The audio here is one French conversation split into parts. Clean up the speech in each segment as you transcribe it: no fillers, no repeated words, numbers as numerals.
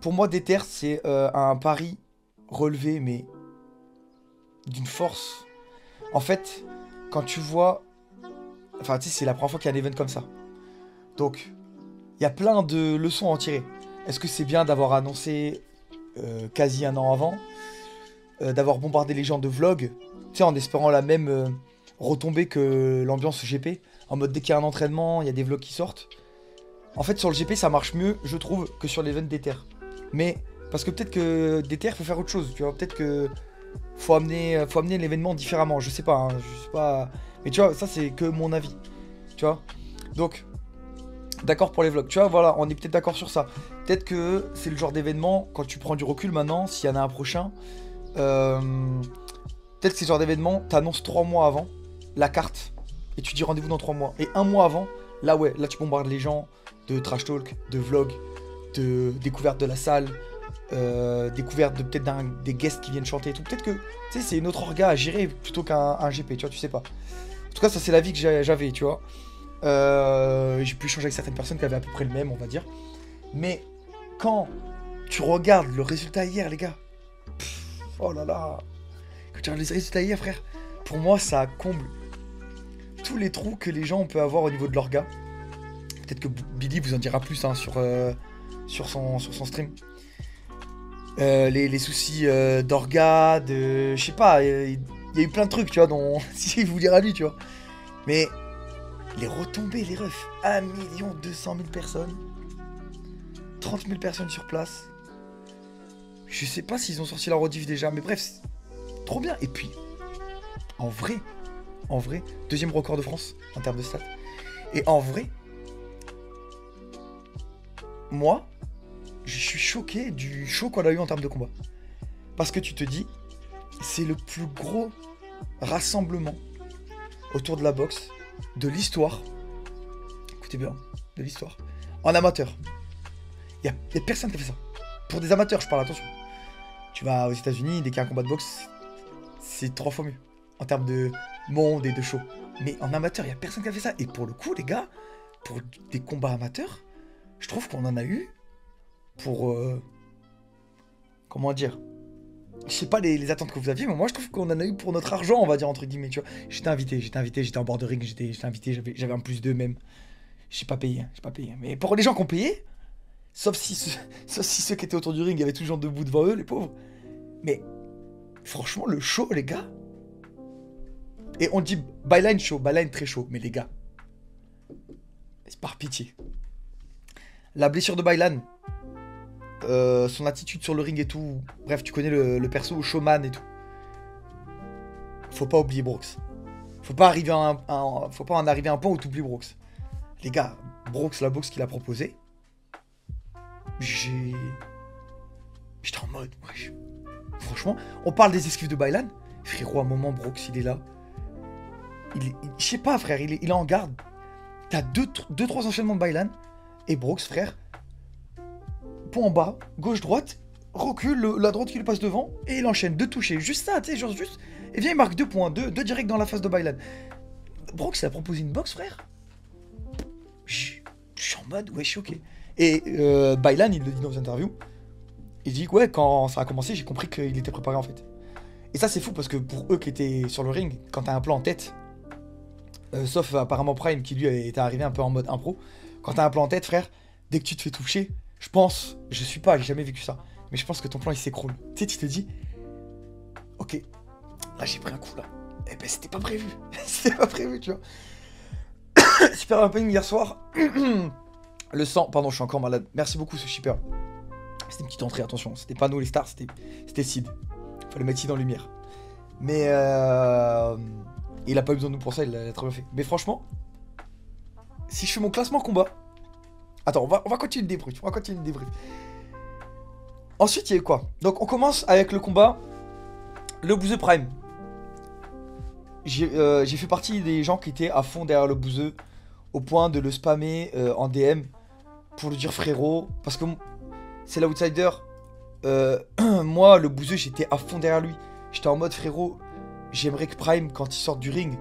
pour moi, Déter, c'est un pari relevé, mais d'une force. En fait, quand tu vois... Enfin, tu sais, c'est la première fois qu'il y a un event comme ça. Donc, il y a plein de leçons à en tirer. Est-ce que c'est bien d'avoir annoncé quasi un an avant, d'avoir bombardé les gens de vlogs, tu sais, en espérant la même retombée que l'ambiance GP, en mode dès qu'il y a un entraînement, il y a des vlogs qui sortent. En fait, sur le GP, ça marche mieux, je trouve, que sur l'event Déter. Mais, parce que peut-être que Déter, faut faire autre chose, tu vois, peut-être que faut amener l'événement différemment, je sais pas, hein, je sais pas... Mais tu vois, ça c'est que mon avis, tu vois. Donc, d'accord pour les vlogs, tu vois, voilà, on est peut-être d'accord sur ça. Peut-être que c'est le genre d'événement, quand tu prends du recul maintenant, s'il y en a un prochain, peut-être que c'est le genre d'événement, t'annonces 3 mois avant la carte, et tu dis rendez-vous dans 3 mois. Et un mois avant, là ouais, là tu bombardes les gens de trash talk, de vlog, de découverte de la salle, découverte de peut-être des guests qui viennent chanter et tout. Peut-être que, tu sais, c'est une autre orga à gérer plutôt qu'un GP, tu vois, tu sais pas. En tout cas, ça c'est l'avis que j'avais, tu vois. J'ai pu échanger avec certaines personnes qui avaient à peu près le même, on va dire. Mais quand tu regardes le résultat hier, les gars, oh là là, quand tu regardes les résultats hier, frère, pour moi, ça comble tous les trous que les gens peuvent avoir au niveau de l'orga. Peut-être que Billy vous en dira plus hein, sur son stream. Les soucis d'orga, je sais pas, il y a eu plein de trucs, tu vois, dont si il vous dira lui, tu vois. Mais les retombées, les refs, 1 200 000 personnes, 30 000 personnes sur place. Je sais pas s'ils ont sorti la rediff déjà, mais bref, trop bien. Et puis, en vrai, deuxième record de France en termes de stats. Et en vrai, moi, je suis choqué du show qu'on a eu en termes de combat. Parce que tu te dis, c'est le plus gros rassemblement autour de la boxe de l'histoire. Écoutez bien, de l'histoire. En amateur. Il y a personne qui a fait ça. Pour des amateurs, je parle, attention. Tu vas aux États-Unis, dès qu'il y a un combat de boxe, c'est 3 fois mieux. En termes de monde et de show. Mais en amateur, il n'y a personne qui a fait ça. Et pour le coup, les gars, pour des combats amateurs, je trouve qu'on en a eu pour... comment dire, je sais pas les attentes que vous aviez, mais moi je trouve qu'on en a eu pour notre argent, on va dire entre guillemets, tu vois. J'étais invité, j'étais en bord de ring, j'étais invité, j'avais un plus 2 même. J'ai pas payé. Mais pour les gens qui ont payé, sauf si ceux qui étaient autour du ring, il y avait tout le gens debout devant eux, les pauvres. Mais franchement, le show, les gars. Et on dit byline chaud, byline très chaud, mais les gars, c'est par pitié. La blessure de Bylan, son attitude sur le ring et tout, bref, tu connais le perso showman et tout. Faut pas oublier Brooks. Faut pas en arriver à un point où tu oublies Brooks. Les gars, Brooks, la boxe qu'il a proposée, j'étais en mode, wesh. Franchement, on parle des excuses de Bylan. Frérot, à un moment, Brooks, il est là. Je sais pas, frère, il est en garde. T'as 2-3 enchaînements de Bylan. Et Brooks, frère, point en bas, gauche-droite, recule, la droite qui lui passe devant, et il enchaîne 2 touchés. Juste ça, tu sais, genre juste. Et viens, il marque 2 points, 2 direct dans la face de Bylan. Brooks, il a proposé une boxe, frère. Je suis en mode, ouais, je suis ok. Et Bylan, il le dit dans une interview. Il dit que ouais, quand ça a commencé, j'ai compris qu'il était préparé en fait. Et ça, c'est fou parce que pour eux qui étaient sur le ring, quand t'as un plan en tête, sauf apparemment Prime qui lui était arrivé un peu en mode impro, quand t'as un plan en tête, frère, dès que tu te fais toucher, je pense, j'ai jamais vécu ça, mais je pense que ton plan il s'écroule. Tu sais, tu te dis, ok, là j'ai pris un coup là. Eh ben c'était pas prévu. C'était pas prévu, tu vois. Super Happening hier soir. Le sang, pardon, je suis encore malade. Merci beaucoup ce shipper. C'était une petite entrée, attention. C'était pas nous les stars, c'était Sid. Fallait mettre Sid en lumière. Mais il a pas eu besoin de nous pour ça, il l'a très bien fait. Mais franchement, si je fais mon classement combat. Attends, on va continuer le débrief. Ensuite, il y a quoi? Donc on commence avec le combat. Le Bouzeux Prime. J'ai fait partie des gens qui étaient à fond derrière le Bouzeux, au point de le spammer en DM pour lui dire frérot, parce que c'est l'outsider. Moi, le Bouzeux, j'étais à fond derrière lui. J'étais en mode frérot, j'aimerais que Prime, quand il sort du ring,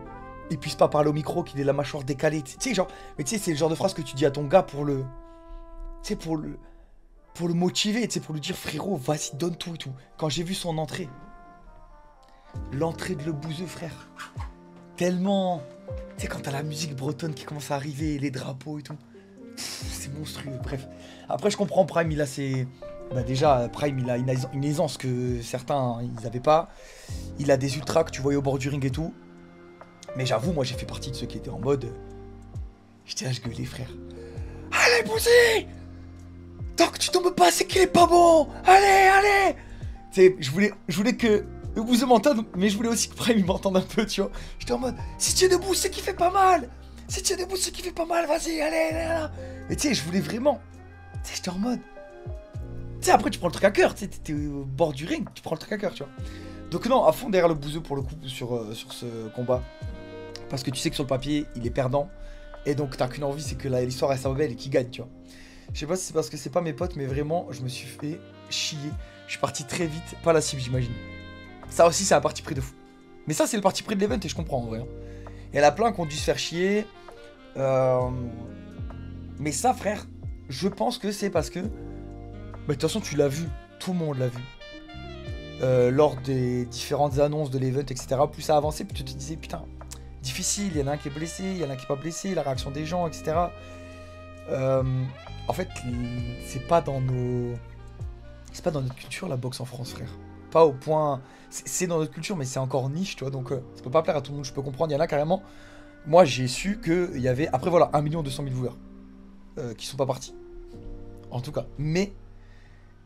il puisse pas parler au micro, qu'il ait la mâchoire décalée. Tu sais, genre, mais tu sais, c'est le genre de phrase que tu dis à ton gars pour le. Tu sais, pour pour le motiver, tu sais, pour lui dire frérot, vas-y, donne tout et tout. Quand j'ai vu son entrée, l'entrée de Le Bouzeux, frère, tellement... Tu sais, quand t'as la musique bretonne qui commence à arriver, les drapeaux et tout, c'est monstrueux, bref. Après, je comprends, Prime, il a ses... Bah déjà, Prime, il a une aisance que certains, ils n'avaient pas. Il a des ultras que tu voyais au bord du ring et tout. Mais j'avoue, moi, j'ai fait partie de ceux qui étaient en mode... J'étais là, je gueulais, frère. Allez, Bouzy! Tant que tu tombes pas, c'est qu'il est pas bon! Allez, allez! Tu sais, je voulais que Le Bouzeux m'entende, mais je voulais aussi que Prime, il m'entende un peu, tu vois. J'étais en mode, si tu es debout, c'est qu'il fait pas mal! Si tu es debout, c'est qu'il fait pas mal, vas-y, allez, allez, là! Et tu sais, je voulais vraiment... Tu sais, j'étais en mode... Tu sais, après, tu prends le truc à cœur, tu sais, t'es au bord du ring, tu prends le truc à cœur, tu vois. Donc non, à fond derrière Le Bouzeux, pour le coup, sur ce combat. Parce que tu sais que sur le papier, il est perdant. Et donc, t'as qu'une envie, c'est que l'histoire reste belle et qu'il gagne, tu vois. Je sais pas si c'est parce que c'est pas mes potes, mais vraiment, je me suis fait chier. Je suis parti très vite, pas la cible, j'imagine. Ça aussi, c'est un parti pris de fou. Mais ça, c'est le parti pris de l'event et je comprends, en vrai. Hein. Il y en a plein qui ont dû se faire chier. Mais ça, frère, je pense que c'est parce que... Bah, de toute façon, tu l'as vu. Tout le monde l'a vu. Lors des différentes annonces de l'event, etc. Plus ça avançait, plus tu te disais, putain, difficile, il y en a un qui est blessé, il y en a un qui est pas blessé, la réaction des gens, etc. En fait, c'est pas dans notre culture, la boxe en France, frère. Pas au point... C'est dans notre culture, mais c'est encore niche, tu vois, donc ça peut pas plaire à tout le monde, je peux comprendre. Il y en a carrément... Moi, j'ai su qu'il y avait... Après, voilà, 1 200 000 viewers qui sont pas partis. En tout cas. Mais...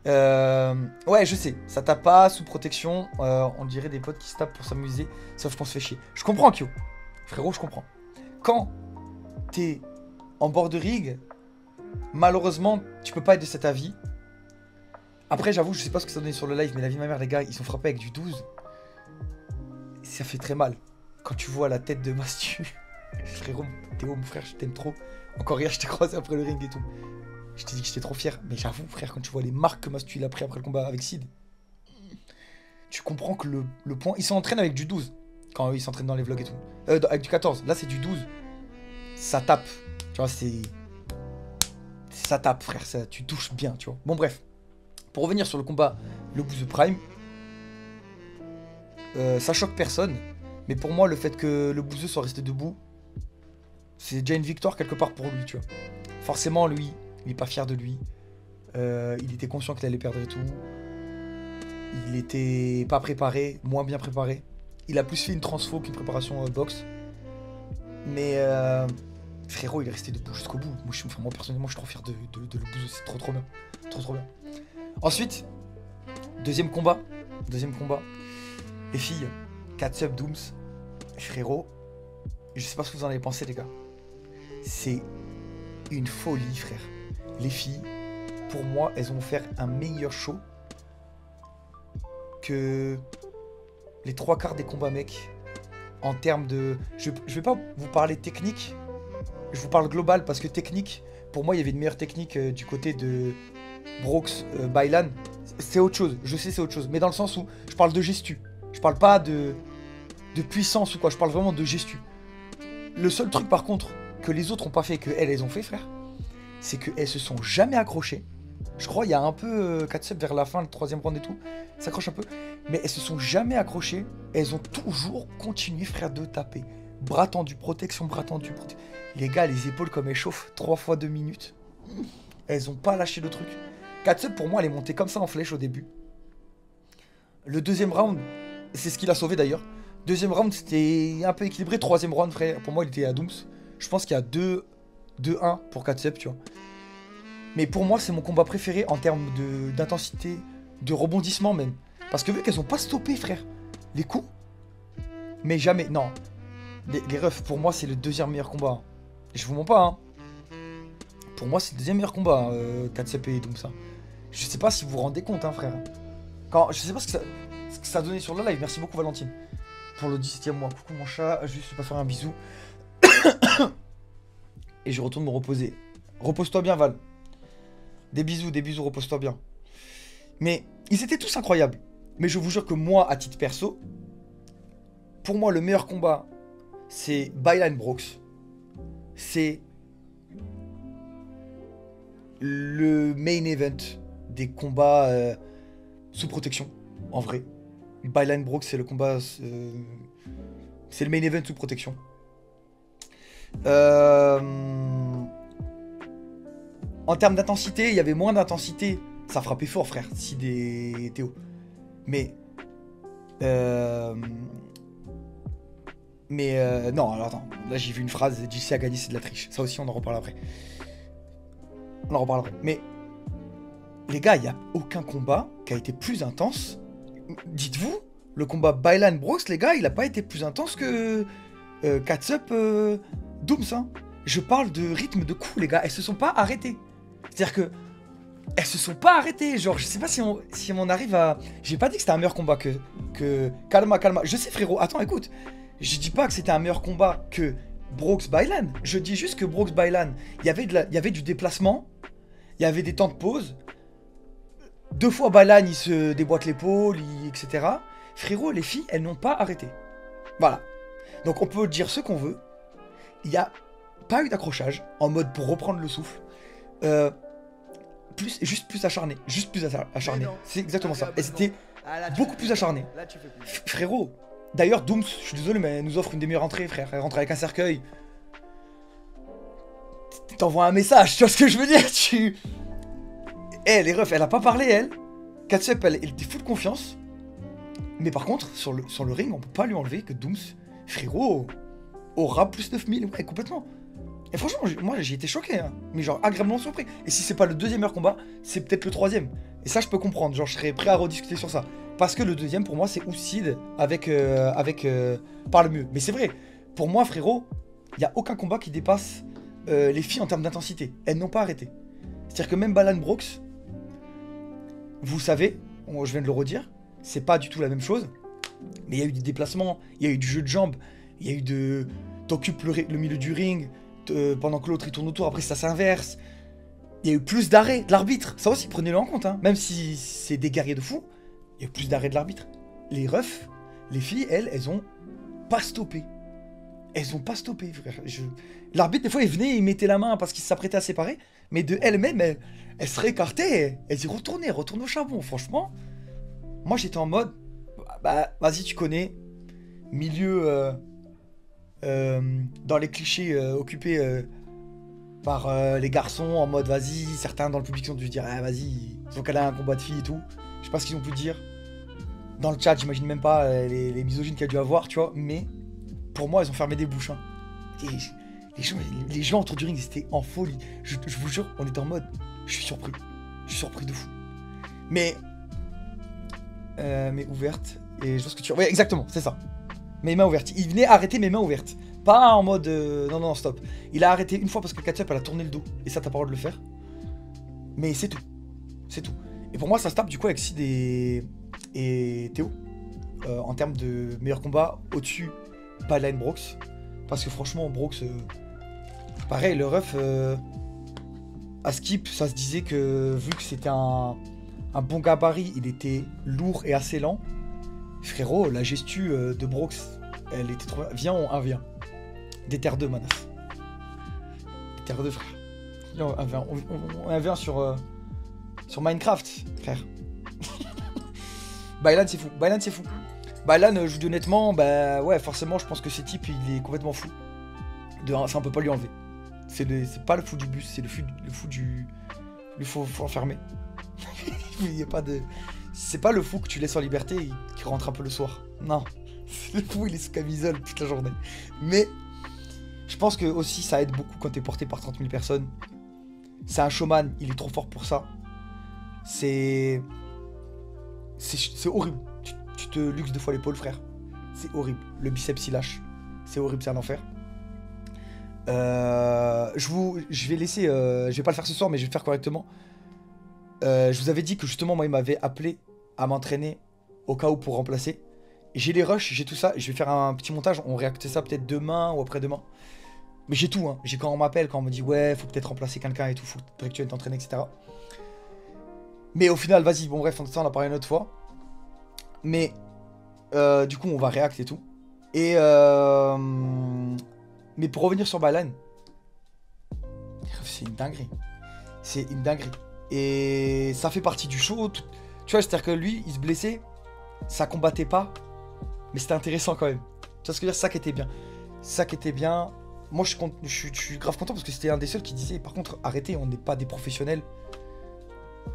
ouais, je sais, ça tape pas sous protection. On dirait des potes qui se tapent pour s'amuser. Sauf qu'on se fait chier. Je comprends, Kyo. Frérot, je comprends. Quand t'es en bord de ring, malheureusement, tu peux pas être de cet avis. Après, j'avoue, je sais pas ce que ça donnait sur le live, mais la vie de ma mère, les gars, ils sont frappés avec du 12. Ça fait très mal. Quand tu vois la tête de Mastu. Frérot, Théo, mon frère, je t'aime trop. Encore hier, je t'ai croisé après le ring et tout. Je t'ai dit que j'étais trop fier. Mais j'avoue, frère, quand tu vois les marques que Mastu il a pris après le combat avec Sid, tu comprends que le point... Il s'entraîne avec du 12. Quand il s'entraîne dans les vlogs et tout. Avec du 14. Là, c'est du 12. Ça tape. Tu vois, c'est... Ça tape, frère. Ça, tu touches bien, tu vois. Bon, bref. Pour revenir sur le combat Le Bouzeux Prime, ça choque personne. Mais pour moi, le fait que Le Bouzeux soit resté debout, c'est déjà une victoire quelque part pour lui, tu vois. Forcément, lui, il est pas fier de lui. Il était conscient qu'il allait perdre et tout. Il était pas préparé, moins bien préparé. Il a plus fait une transfo qu'une préparation boxe. Mais frérot, il est resté debout jusqu'au bout. Moi, personnellement, je suis trop fier de Le Bouzeux. C'est trop bien. Trop bien. Ensuite, deuxième combat. Les filles, Catsup, Dooms. Frérot, je sais pas ce que vous en avez pensé, les gars. C'est une folie, frère. Les filles, pour moi, elles ont offert un meilleur show que les 3/4 des combats mecs. En termes de... Je vais pas vous parler technique. Je vous parle global parce que technique, pour moi, il y avait une meilleure technique du côté de Brooks, Bailan. C'est autre chose. Je sais, c'est autre chose. Mais dans le sens où je parle de gestu. Je parle pas de puissance ou quoi. Je parle vraiment de gestu. Le seul truc, par contre, que les autres ont pas fait et que elles ont fait, frère, c'est qu'elles se sont jamais accrochées. Je crois il y a un peu 4-7 vers la fin, le 3e round et tout. Ça s'accroche un peu. Mais elles se sont jamais accrochées. Elles ont toujours continué, frère, de taper. Bras tendu, protection, bras tendu. Les gars, les épaules comme elles chauffent 3 fois 2 minutes. Elles ont pas lâché le truc. 4-7 pour moi, elle est montée comme ça en flèche au début. Le 2e round, c'est ce qui l'a sauvé d'ailleurs. 2e round, c'était un peu équilibré. 3e round, frère, pour moi, il était à Dooms. Je pense qu'il y a 2-1 pour 4-7, tu vois. Mais pour moi, c'est mon combat préféré en termes d'intensité, de rebondissement même. Parce que vu qu'elles ont pas stoppé, frère, les coups, mais jamais, non. Les refs, pour moi, c'est le 2e meilleur combat. Hein. Je vous mens pas, hein. Pour moi, c'est le 2e meilleur combat, 4CP et tout ça. Je sais pas si vous vous rendez compte, hein, frère. Je sais pas ce que ça a donné sur le live. Merci beaucoup, Valentine. Pour le 17e mois. Coucou, mon chat. Juste pas faire un bisou. Et je retourne me reposer. Repose-toi bien, Val. Des bisous, repose-toi bien. Mais ils étaient tous incroyables. Mais je vous jure que moi, à titre perso, pour moi, le meilleur combat, c'est Bailan Brooks. C'est le main event des combats sous protection, en vrai. Byline Brooks, c'est le combat... c'est le main event sous protection. En termes d'intensité, il y avait moins d'intensité. Ça frappait fort, frère, si des Théo. Mais... non, alors attends. Là, j'ai vu une phrase, JC a gagné, c'est de la triche. Ça aussi, on en reparle après. On en reparle après. Mais... les gars, il n'y a aucun combat qui a été plus intense. Dites-vous, le combat Byline Brooks, les gars, il n'a pas été plus intense que Catsup Dooms. Hein. Je parle de rythme de coups, les gars. Elles se sont pas arrêtées. C'est-à-dire que elles se sont pas arrêtées. Genre, je sais pas si on arrive à... J'ai pas dit que c'était un meilleur combat que... Calma. Je sais, frérot. Attends, écoute. Je dis pas que c'était un meilleur combat que Brooks Byline. Je dis juste que Brooks Byline, il y avait du déplacement. Il y avait des temps de pause. 2 fois Byline, il se déboîte l'épaule, etc. Frérot, les filles, elles n'ont pas arrêté. Voilà. Donc on peut dire ce qu'on veut. Il n'y a pas eu d'accrochage, en mode pour reprendre le souffle. Juste plus acharné. C'est exactement ça. Et c'était beaucoup plus acharné. Frérot, d'ailleurs, Dooms, je suis désolé, mais elle nous offre une des meilleures entrées, frère. Elle rentre avec un cercueil. T'envoies un message, tu vois ce que je veux dire? Les refs, elle a pas parlé, elle. Catsup, elle était full confiance. Mais par contre, sur le ring, on peut pas lui enlever que Dooms, frérot, aura plus 9000. Ouais, complètement. Et franchement, moi, j'ai été choqué. Hein. Mais genre, agréablement surpris. Et si c'est pas le deuxième meilleur combat, c'est peut-être le troisième. Et ça, je peux comprendre. Genre, je serais prêt à rediscuter sur ça. Parce que le deuxième, pour moi, c'est Oussid avec par le mieux. Mais c'est vrai. Pour moi, frérot, il n'y a aucun combat qui dépasse les filles en termes d'intensité. Elles n'ont pas arrêté. C'est-à-dire que même Byline Brooks, vous savez, je viens de le redire, c'est pas du tout la même chose. Mais il y a eu des déplacements, il y a eu du jeu de jambes, il y a eu de... T'occupes le milieu du ring, pendant que l'autre il tourne autour, après ça s'inverse. Il y a eu plus d'arrêts de l'arbitre. Ça aussi, prenez-le en compte. Hein. Même si c'est des guerriers de fou, il y a eu plus d'arrêts de l'arbitre. Les refs, les filles, elles ont pas stoppé. Elles ont pas stoppé, frère. L'arbitre, des fois, il venait, il mettait la main parce qu'il s'apprêtait à séparer. Mais de elle-même, elle serait écartée. Elle y retournait, retourne au charbon. Franchement, moi, j'étais en mode... Bah, vas-y, tu connais. Milieu... dans les clichés occupés par les garçons, en mode, vas-y, certains dans le public ont dû dire, ah, vas-y, ils ont qu'elle a un combat de filles et tout. Je sais pas ce qu'ils ont pu dire. Dans le chat, j'imagine même pas les misogynes qu'il y a dû avoir, tu vois. Mais, pour moi, ils ont fermé des bouches. Hein. Les gens autour du ring, ils étaient en folie. Je vous jure, on était en mode, je suis surpris. Je suis surpris de fou. Mais ouverte. Et je vois ce que tu... Ouais, exactement, c'est ça. Mes mains ouvertes. Il venait arrêter mes mains ouvertes. Pas en mode... non, stop. Il a arrêté une fois parce que Catsup, elle a tourné le dos. Et ça, t'as pas le droit de le faire. Mais c'est tout. C'est tout. Et pour moi, ça se tape du coup avec Sid et Théo. En termes de meilleur combat, au-dessus, Byline Brooks. Parce que franchement, Brooks... pareil, le ref... à Skip, ça se disait que vu que c'était un bon gabarit, il était lourd et assez lent. Frérot, la gestu de Brooks, elle était trop... Viens, on 1v1. Des terres 2, Manas. Des terres 2, frère. Viens, on 1v1 sur Minecraft, frère. Byline, c'est fou. Byline, je vous dis honnêtement, bah ouais, forcément, je pense que ce type, il est complètement fou. Ça, on peut pas lui enlever. C'est pas le fou du bus, c'est le fou du... Il faut enfermer. Il n'y a pas de... C'est pas le fou que tu laisses en liberté et qui rentre un peu le soir. Non. Le fou, il est sous camisole toute la journée. Mais je pense que aussi ça aide beaucoup quand t'es porté par 30 000 personnes. C'est un showman, il est trop fort pour ça. C'est horrible. Tu te luxes 2 fois l'épaule, frère. C'est horrible. Le biceps, il lâche. C'est horrible, c'est un enfer. Je vais laisser... je vais pas le faire ce soir, mais je vais le faire correctement. Je vous avais dit que justement, moi, il m'avait appelé à m'entraîner au cas où pour remplacer. J'ai les rushs, j'ai tout ça. Je vais faire un petit montage. On réacte ça peut-être demain ou après-demain. Mais j'ai tout. Hein. J'ai quand on m'appelle, quand on me dit ouais, faut peut-être remplacer quelqu'un et tout, faut que tu viennes t'entraîner, etc. Mais au final, vas-y. Bon, bref, ça, on en a parlé une autre fois. Mais du coup, on va réact et tout. Et mais pour revenir sur Byline, c'est une dinguerie. C'est une dinguerie. Et ça fait partie du show. Tu vois, c'est-à-dire que lui, il se blessait, ça combattait pas, mais c'était intéressant quand même. Tu vois ce que je veux dire? Ça qui était bien. Ça qui était bien. Moi, je suis grave content parce que c'était un des seuls qui disait, par contre, arrêtez, on n'est pas des professionnels.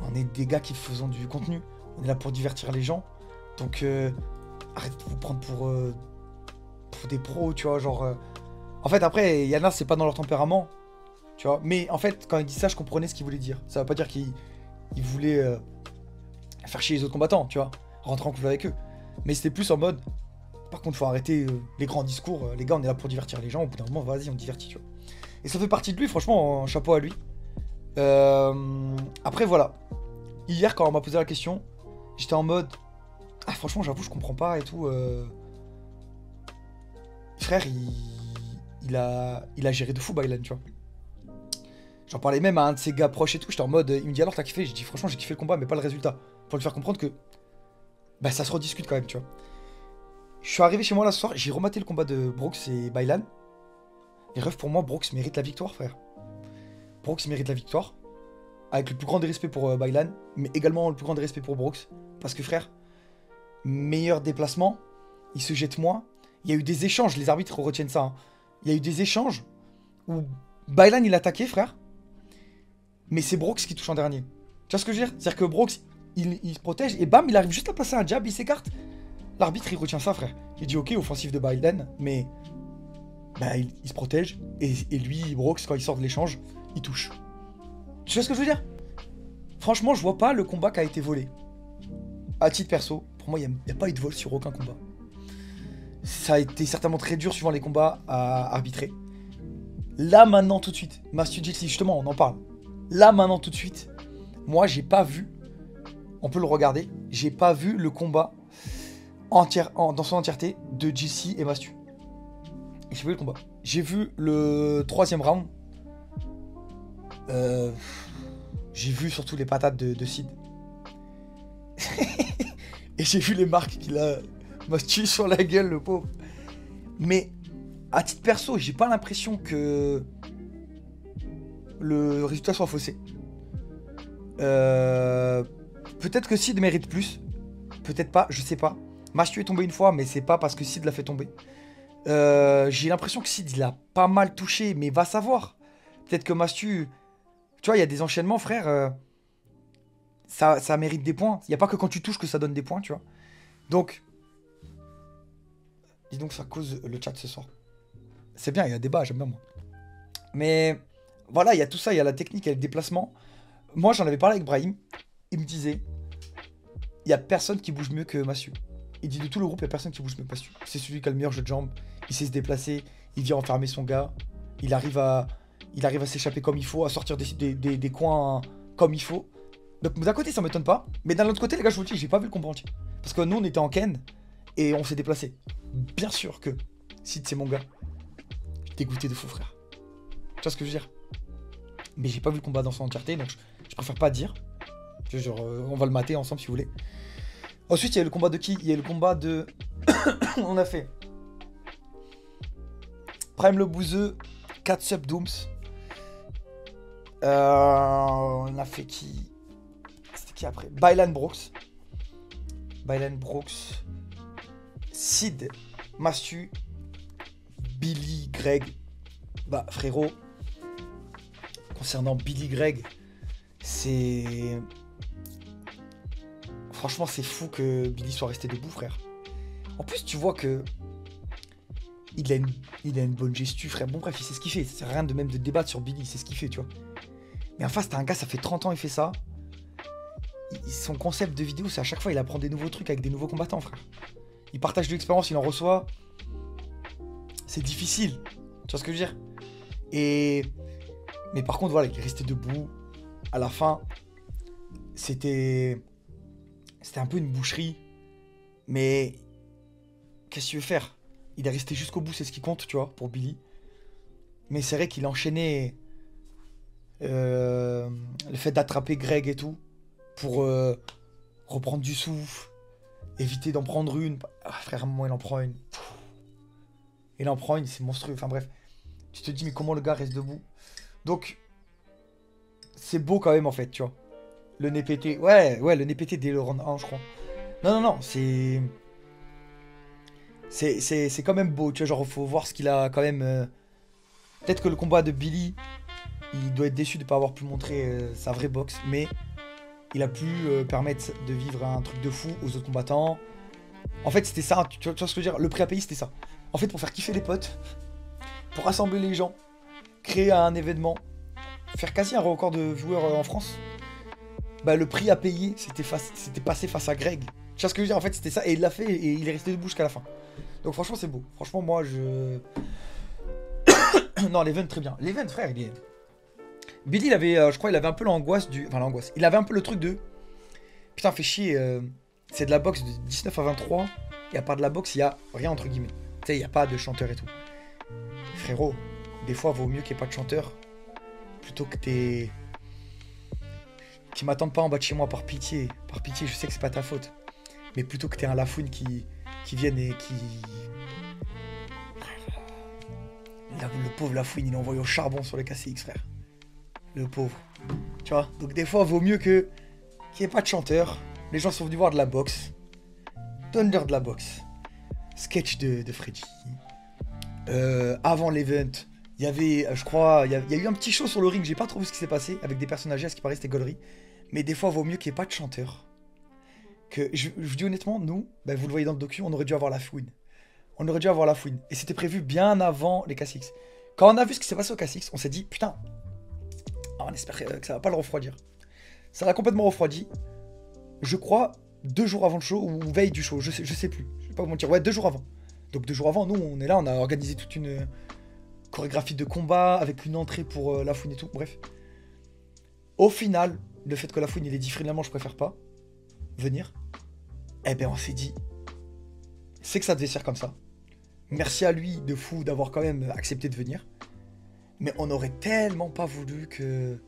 On est des gars qui faisons du contenu. On est là pour divertir les gens. Donc, arrêtez de vous prendre pour des pros, tu vois, genre... En fait, après, il y en a, c'est pas dans leur tempérament, tu vois. Mais en fait, quand il dit ça, je comprenais ce qu'il voulait dire. Ça veut pas dire qu'il voulait faire chier les autres combattants, tu vois. Rentrer en couple avec eux. Mais c'était plus en mode... Par contre, faut arrêter les grands discours. Les gars, on est là pour divertir les gens. Au bout d'un moment, vas-y, on divertit, tu vois. Et ça fait partie de lui, franchement, chapeau à lui. Après, voilà. Hier, quand on m'a posé la question, j'étais en mode... Ah, franchement, j'avoue, je comprends pas et tout. Frère, il a géré de fou Baylan, tu vois. J'en parlais même à un de ses gars proches et tout. J'étais en mode... Il me dit alors, t'as kiffé? J'ai dit, franchement, j'ai kiffé le combat, mais pas le résultat. Pour lui faire comprendre que... Bah, ça se rediscute quand même, tu vois. Je suis arrivé chez moi là ce soir, j'ai rematé le combat de Brooks et Baylan. Et ref, pour moi, Brooks mérite la victoire, frère. Brooks mérite la victoire. Avec le plus grand des respects pour Baylan, mais également le plus grand des respects pour Brooks. Parce que, frère, meilleur déplacement, il se jette moins. Il y a eu des échanges, les arbitres retiennent ça. Hein. Il y a eu des échanges où Baylan il attaquait, frère. Mais c'est Brooks qui touche en dernier. Tu vois ce que je veux dire? C'est-à-dire que Brooks, il se protège et bam, il arrive juste à passer un jab, il s'écarte. L'arbitre, il retient ça, frère. Il dit, ok, offensif de Baylan, mais bah, il se protège. Et lui, Brooks, quand il sort de l'échange, il touche. Tu vois ce que je veux dire? Franchement, je vois pas le combat qui a été volé. À titre perso, pour moi, il n'y a pas eu de vol sur aucun combat. Ça a été certainement très dur suivant les combats à arbitrer. Là, maintenant, tout de suite, Mastu Jitsi, justement, on en parle. Là, maintenant, tout de suite, moi, j'ai pas vu, on peut le regarder, j'ai pas vu le combat dans son entièreté de JC et Mastu. J'ai vu le combat. J'ai vu le 3e round. J'ai vu surtout les patates de Sid. Et j'ai vu les marques qu'il a Mastu sur la gueule, le pauvre. Mais à titre perso, j'ai pas l'impression que le résultat soit faussé. Peut-être que Sid mérite plus. Peut-être pas, je sais pas. Mastu est tombé une fois, mais c'est pas parce que Sid l'a fait tomber. J'ai l'impression que Sid, il a pas mal touché, mais va savoir. Peut-être que Mastu... Tu vois, il y a des enchaînements, frère. Ça mérite des points. Il n'y a pas que quand tu touches que ça donne des points, tu vois. Donc... Dis donc, ça cause le chat ce soir. C'est bien, il y a débat, j'aime bien, moi. Mais... Voilà, il y a tout ça, il y a la technique, il y a le déplacement. Moi, j'en avais parlé avec Brahim. Il me disait... Il n'y a personne qui bouge mieux que Mastu. Il dit de tout le groupe, il n'y a personne qui bouge mieux que Mastu. C'est celui qui a le meilleur jeu de jambes. Il sait se déplacer. Il vient enfermer son gars. Il arrive à s'échapper comme il faut, à sortir des coins comme il faut. Donc d'un côté, ça m'étonne pas. Mais d'un autre côté, les gars, je vous le dis, j'ai pas vu le combat entier. Parce que nous, on était en Ken et on s'est déplacé. Bien sûr que Sid, c'est mon gars. Dégoûté de fou, frère. Tu vois ce que je veux dire? Mais j'ai pas vu le combat dans son entièreté, donc je préfère pas dire. Genre, on va le mater ensemble si vous voulez. Ensuite, il y a le combat de qui? Il y a le combat de... On a fait... Prime le Bouzeux, 4 sub Dooms. On a fait qui? C'était qui après? Baylan Brooks. Baylan Brooks. Sid, Mastu, Billy, Greg. Bah, frérot. Concernant Billy, Greg, c'est... Franchement, c'est fou que Billy soit resté debout, frère. En plus, tu vois que... Il a une bonne gestu, frère. Bon, bref, il sait ce qu'il fait. C'est rien de même de débattre sur Billy, il sait ce qu'il fait, tu vois. Mais en face, t'as un gars, ça fait 30 ans, il fait ça. Son concept de vidéo, c'est à chaque fois, il apprend des nouveaux trucs avec des nouveaux combattants, frère. Il partage de l'expérience, il en reçoit. C'est difficile. Tu vois ce que je veux dire? Mais par contre, voilà, il est resté debout. À la fin, c'était un peu une boucherie. Mais qu'est-ce que tu veux faire? Il est resté jusqu'au bout, c'est ce qui compte, tu vois, pour Billy. Mais c'est vrai qu'il enchaînait le fait d'attraper Greg et tout pour reprendre du souffle, éviter d'en prendre une. Ah, frère, moi, il en prend une. Il en prend une, c'est monstrueux. Enfin bref, tu te dis, mais comment le gars reste debout? Donc, c'est beau quand même, en fait, tu vois. Le nez pété. Ouais, ouais, le nez pété dès le round 1, je crois. Non, non, non, c'est. C'est quand même beau, tu vois, genre, faut voir ce qu'il a quand même. Peut-être que le combat de Billy, il doit être déçu de ne pas avoir pu montrer sa vraie boxe, mais il a pu permettre de vivre un truc de fou aux autres combattants. En fait, c'était ça, tu vois ce que je veux dire? Le prix à payer, c'était ça. En fait, pour faire kiffer les potes, pour rassembler les gens, créer un événement, faire quasi un record de joueurs en France, bah le prix à payer, c'était passé face à Greg. Tu vois ce que je veux dire? En fait, c'était ça, et il l'a fait, et il est resté debout jusqu'à la fin. Donc franchement, c'est beau. Franchement, moi, je... non, l'event, très bien. L'event, frère, il est... Billy, il avait, je crois, il avait un peu l'angoisse du... Enfin, l'angoisse. Il avait un peu le truc de... Putain, fait chier, c'est de la boxe de 19 à 23, et à part de la boxe, il y a rien, entre guillemets. Tu sais, il n'y a pas de chanteur et tout. Frérot, des fois, vaut mieux qu'il n'y ait pas de chanteur, plutôt que t'es... Qui m'attendent pas en bas de chez moi par pitié. Par pitié, je sais que c'est pas ta faute. Mais plutôt que t'aies un Lafouine qui vienne et qui... Le pauvre Lafouine, il est envoyé au charbon sur le KCX, frère. Le pauvre. Tu vois? Donc des fois, vaut mieux que qu'il n'y ait pas de chanteur. Les gens sont venus voir de la boxe. Donne-leur de la boxe. Sketch de Freddy. Avant l'event, il y avait, je crois, il y a eu un petit show sur le ring. J'ai pas trop vu ce qui s'est passé avec des personnages. À ce qui paraît, c'était gaulerie. Mais des fois, vaut mieux qu'il n'y ait pas de chanteur. Que je dis honnêtement, nous, ben, vous le voyez dans le docu, on aurait dû avoir la fouine. On aurait dû avoir la fouine. Et c'était prévu bien avant les KCX. Quand on a vu ce qui s'est passé au KCX, on s'est dit, putain, on espère que ça va pas le refroidir. Ça l'a complètement refroidi. Je crois 2 jours avant le show ou veille du show, je sais plus. Je vais pas vous mentir. Ouais, 2 jours avant. Donc 2 jours avant, nous on est là, on a organisé toute une chorégraphie de combat avec une entrée pour la fouine et tout. Bref. Au final, le fait que la fouine il ait dit finalement je préfère pas venir, eh ben on s'est dit, c'est que ça devait se faire comme ça. Merci à lui de fou d'avoir quand même accepté de venir. Mais on aurait tellement pas voulu que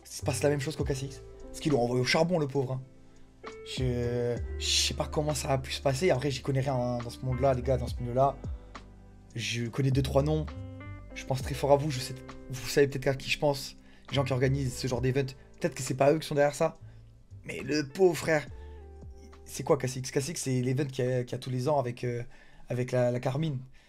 se passe la même chose qu'au KCX. Parce qu'ils l'ont envoyé au charbon, le pauvre. Hein. Je sais pas comment ça a pu se passer. Après, j'y connais rien hein, dans ce monde-là, les gars, dans ce milieu-là. Je connais 2-3 noms. Je pense très fort à vous. Vous savez peut-être à qui je pense. Les gens qui organisent ce genre d'event. Peut-être que c'est pas eux qui sont derrière ça. Mais le pauvre frère. C'est quoi KCX? KCX, c'est l'event qu'il y a tous les ans avec la Carmine.